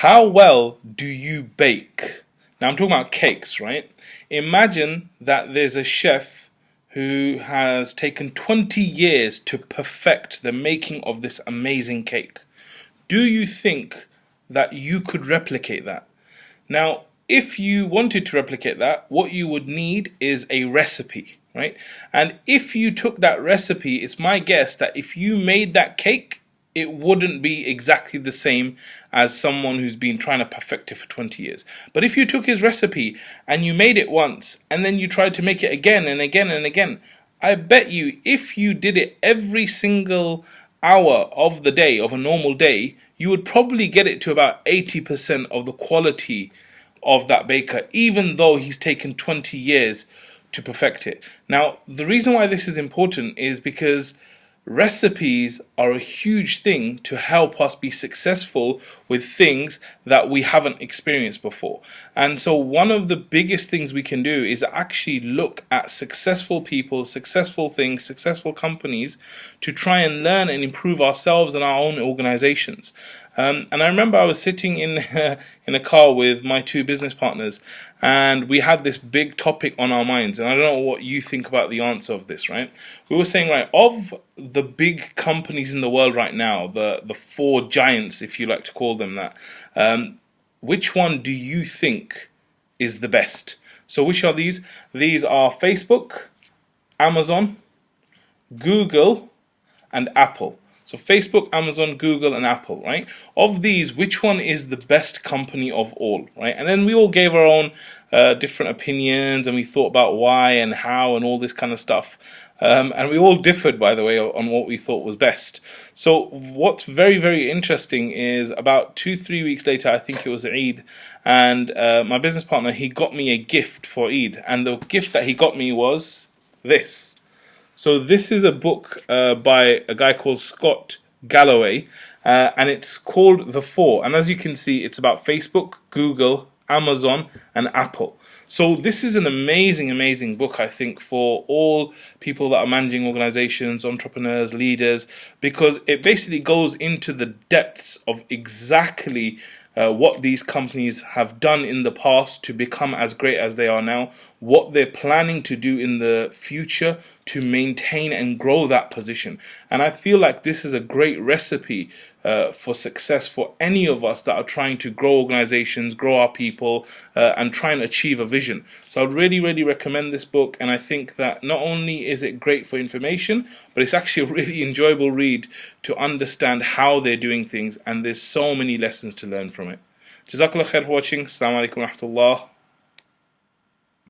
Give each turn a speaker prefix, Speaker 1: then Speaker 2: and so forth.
Speaker 1: How well do you bake? Now I'm talking about cakes, right? Imagine that there's a chef who has taken 20 years to perfect the making of this amazing cake. Do you think that you could replicate that? Now, if you wanted to replicate that, what you would need is a recipe, right? And if you took that recipe, it's my guess that if you made that cake, it wouldn't be exactly the same as someone who's been trying to perfect it for 20 years. But if you took his recipe and you made it once and then you tried to make it again and again and again, I bet you if you did it every single hour of the day, of a normal day, you would probably get it to about 80% of the quality of that baker, even though he's taken 20 years to perfect it. Now, the reason why this is important is because recipes are a huge thing to help us be successful with things that we haven't experienced before. And so one of the biggest things we can do is actually look at successful people, successful things, successful companies to try and learn and improve ourselves and our own organizations. And I remember I was sitting in in a car with my two business partners, and we had this big topic on our minds. And I don't know what you think about the answer of this, right? We were saying, right, of the big companies in the world right now, the four giants, if you like to call them that, which one do you think is the best? So which are these? These are Facebook, Amazon, Google, and Apple. So Facebook, Amazon, Google, and Apple, right? Of these, which one is the best company of all, right? And then we all gave our own different opinions, and we thought about why and how and all this kind of stuff. And we all differed, by the way, on what we thought was best. So what's very, very interesting is about 2-3 weeks later, I think it was Eid, and my business partner, he got me a gift for Eid. And the gift that he got me was this. So this is a book by a guy called Scott Galloway, and it's called The Four. And as you can see, it's about Facebook, Google, Amazon, and Apple. So this is an amazing, amazing book, I think, for all people that are managing organizations, entrepreneurs, leaders, because it basically goes into the depths of exactly what these companies have done in the past to become as great as they are now, what they're planning to do in the future to maintain and grow that position. And I feel like this is a great recipe for success for any of us that are trying to grow organizations, grow our people, and try and achieve a vision. So I'd really, really recommend this book, and I think that not only is it great for information, but it's actually a really enjoyable read to understand how they're doing things, and there's so many lessons to learn from it. Jazakallah khair for watching. Assalamu alaikum wa rahmatullah.